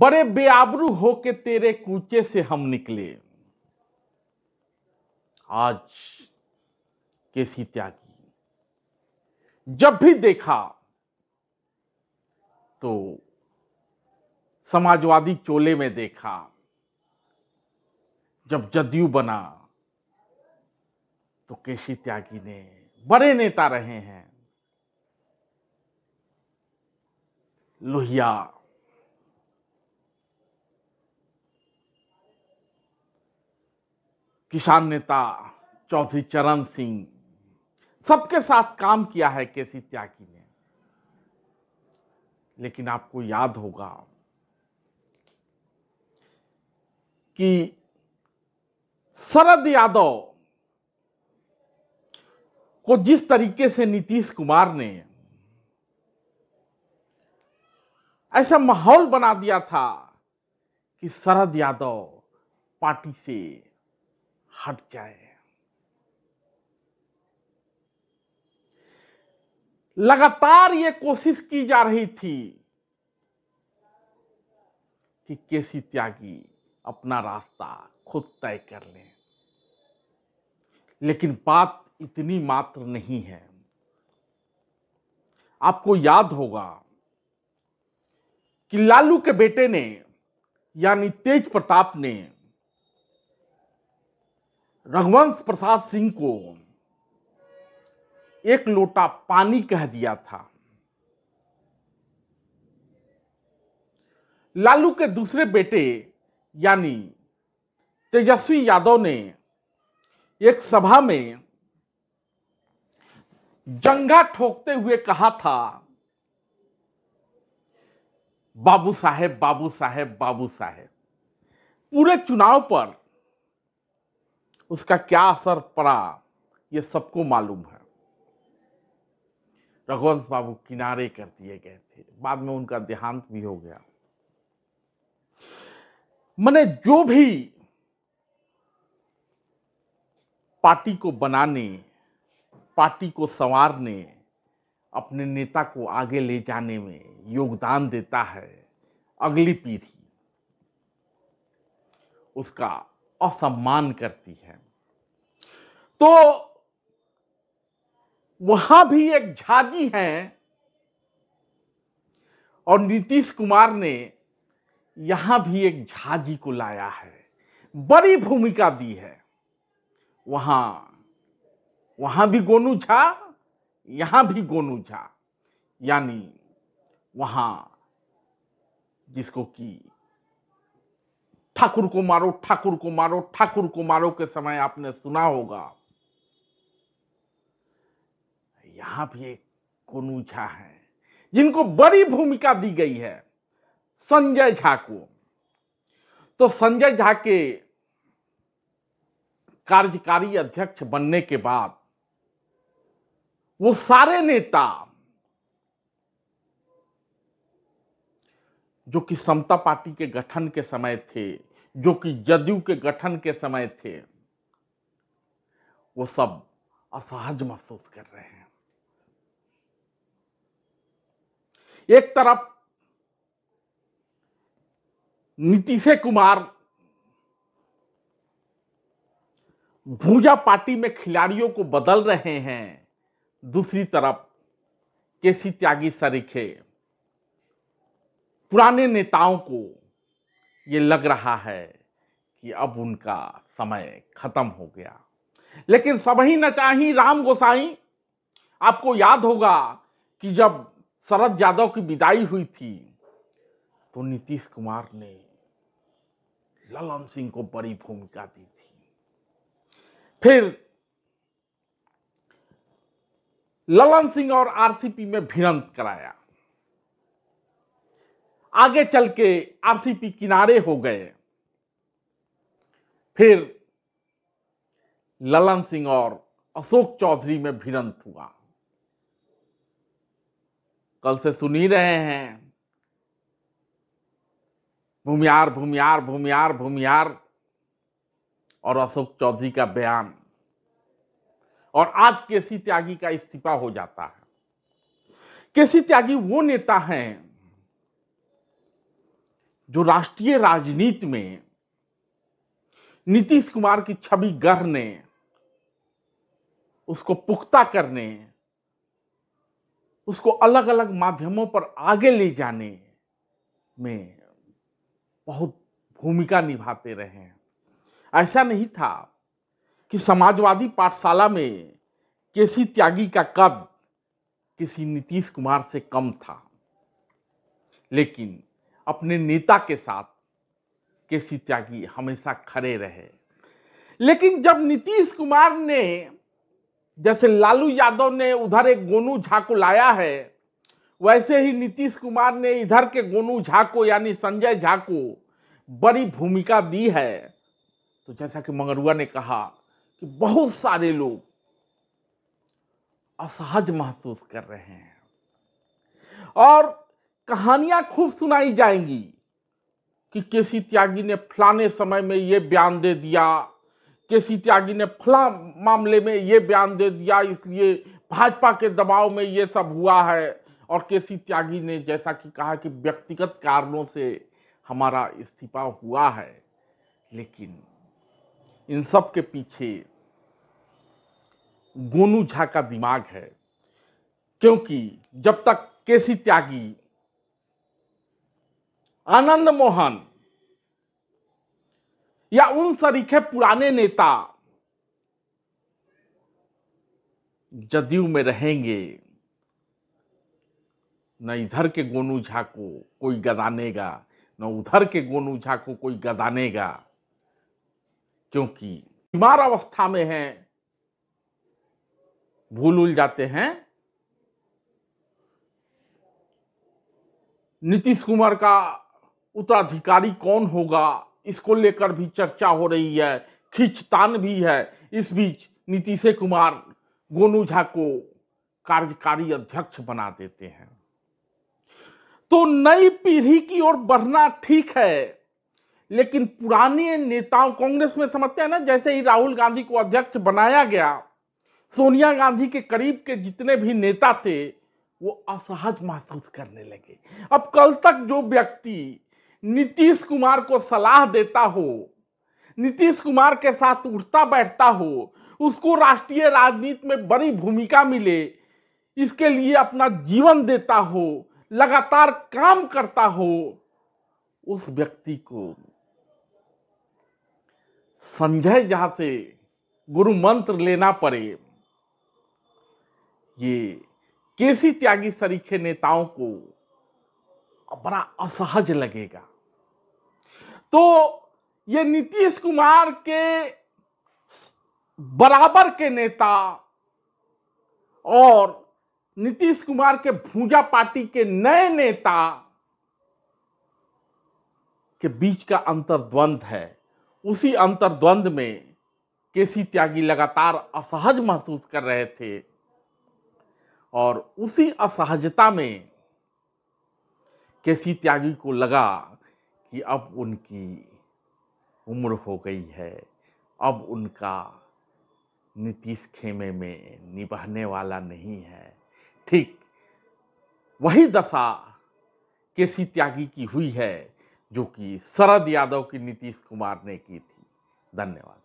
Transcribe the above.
बड़े बेआबरू होके तेरे कूचे से हम निकले। आज केसी त्यागी जब भी देखा तो समाजवादी चोले में देखा, जब जदयू बना तो केसी त्यागी ने बड़े नेता रहे हैं। लोहिया, किसान नेता चौधरी चरण सिंह, सबके साथ काम किया है केसी त्यागी ने। लेकिन आपको याद होगा कि शरद यादव को जिस तरीके से नीतीश कुमार ने ऐसा माहौल बना दिया था कि शरद यादव पार्टी से हट जाए। लगातार ये कोशिश की जा रही थी कि केसी त्यागी अपना रास्ता खुद तय कर लें, लेकिन बात इतनी मात्र नहीं है। आपको याद होगा कि लालू के बेटे ने यानी तेज प्रताप ने रघुवंश प्रसाद सिंह को एक लोटा पानी कह दिया था। लालू के दूसरे बेटे यानी तेजस्वी यादव ने एक सभा में जंगा ठोकते हुए कहा था, बाबू साहेब, बाबू साहेब, बाबू साहेब। पूरे चुनाव पर उसका क्या असर पड़ा ये सबको मालूम है। रघुवंश बाबू किनारे कर दिए गए थे, बाद में उनका देहांत भी हो गया। मैंने जो भी पार्टी को बनाने, पार्टी को संवारने, अपने नेता को आगे ले जाने में योगदान देता है, अगली पीढ़ी उसका असम्मान करती है। तो वहां भी एक झाजी है और नीतीश कुमार ने यहां भी एक झाजी को लाया है, बड़ी भूमिका दी है। वहां भी गोनू झा, यहां भी गोनू झा, यानी वहां जिसको कि ठाकुर को मारो, ठाकुर को मारो, ठाकुर को मारो के समय आपने सुना होगा, यहां भी एक गोनू झा है जिनको बड़ी भूमिका दी गई है, संजय झा को। तो संजय झा के कार्यकारी अध्यक्ष बनने के बाद वो सारे नेता जो कि समता पार्टी के गठन के समय थे, जो कि जदयू के गठन के समय थे, वो सब असहज महसूस कर रहे हैं। एक तरफ नीतीश कुमार भूजा पार्टी में खिलाड़ियों को बदल रहे हैं, दूसरी तरफ केसी त्यागी सरीखे पुराने नेताओं को ये लग रहा है कि अब उनका समय खत्म हो गया। लेकिन सबही न चाही राम गोसाई। आपको याद होगा कि जब शरद यादव की विदाई हुई थी तो नीतीश कुमार ने ललन सिंह को बड़ी भूमिका दी थी। फिर ललन सिंह और आरसीपी में भिड़ंत कराया, आगे चल के आरसीपी किनारे हो गए। फिर ललन सिंह और अशोक चौधरी में भिड़ंत हुआ। कल से सुन ही रहे हैं, भूमियार भूमियार भूमियार भूमियार और अशोक चौधरी का बयान, और आज केसी त्यागी का इस्तीफा हो जाता है। केसी त्यागी वो नेता हैं जो राष्ट्रीय राजनीति में नीतीश कुमार की छवि गढ़ने, उसको पुख्ता करने, उसको अलग अलग माध्यमों पर आगे ले जाने में बहुत भूमिका निभाते रहे हैं। ऐसा नहीं था कि समाजवादी पाठशाला में केसी त्यागी का कद किसी नीतीश कुमार से कम था, लेकिन अपने नेता के साथ केसी त्यागी हमेशा खड़े रहे। लेकिन जब नीतीश कुमार ने, जैसे लालू यादव ने उधर एक गोनू झा को लाया है, वैसे ही नीतीश कुमार ने इधर के गोनू झा को यानी संजय झा को बड़ी भूमिका दी है। तो जैसा कि मंगरुआ ने कहा कि बहुत सारे लोग असहज महसूस कर रहे हैं और कहानियां खूब सुनाई जाएंगी कि केसी त्यागी ने फलाने समय में ये बयान दे दिया, केसी त्यागी ने फला मामले में ये बयान दे दिया, इसलिए भाजपा के दबाव में ये सब हुआ है। और केसी त्यागी ने जैसा कि कहा कि व्यक्तिगत कारणों से हमारा इस्तीफा हुआ है, लेकिन इन सब के पीछे गोनू झा का दिमाग है। क्योंकि जब तक केसी त्यागी, आनंद मोहन या उन सरीखे पुराने नेता जदयू में रहेंगे, न इधर के गोनू झा को कोई गदानेगा, न उधर के गोनू झा को कोई गदानेगा, क्योंकि बीमार अवस्था में हैं, भूल जाते हैं। नीतीश कुमार का उत्तराधिकारी कौन होगा, इसको लेकर भी चर्चा हो रही है, खींचतान भी है। इस बीच नीतीश कुमार गोनू झा को कार्यकारी अध्यक्ष बना देते हैं। तो नई पीढ़ी की ओर बढ़ना ठीक है, लेकिन पुराने नेताओं, कांग्रेस में समझते हैं ना, जैसे ही राहुल गांधी को अध्यक्ष बनाया गया, सोनिया गांधी के करीब के जितने भी नेता थे वो असहज महसूस करने लगे। अब कल तक जो व्यक्ति नीतीश कुमार को सलाह देता हो, नीतीश कुमार के साथ उठता बैठता हो, उसको राष्ट्रीय राजनीति में बड़ी भूमिका मिले, इसके लिए अपना जीवन देता हो, लगातार काम करता हो, उस व्यक्ति को संजय झा से गुरु मंत्र लेना पड़े, ये केसी त्यागी सरीखे नेताओं को बड़ा असहज लगेगा। तो ये नीतीश कुमार के बराबर के नेता और नीतीश कुमार के भूजा पार्टी के नए नेता के बीच का अंतर्द्वंद है। उसी अंतर्द्वंद में केसी त्यागी लगातार असहज महसूस कर रहे थे और उसी असहजता में केसी त्यागी को लगा कि अब उनकी उम्र हो गई है, अब उनका नीतीश खेमे में निभाने वाला नहीं है। ठीक वही दशा केसी त्यागी की हुई है जो कि शरद यादव की नीतीश कुमार ने की थी। धन्यवाद।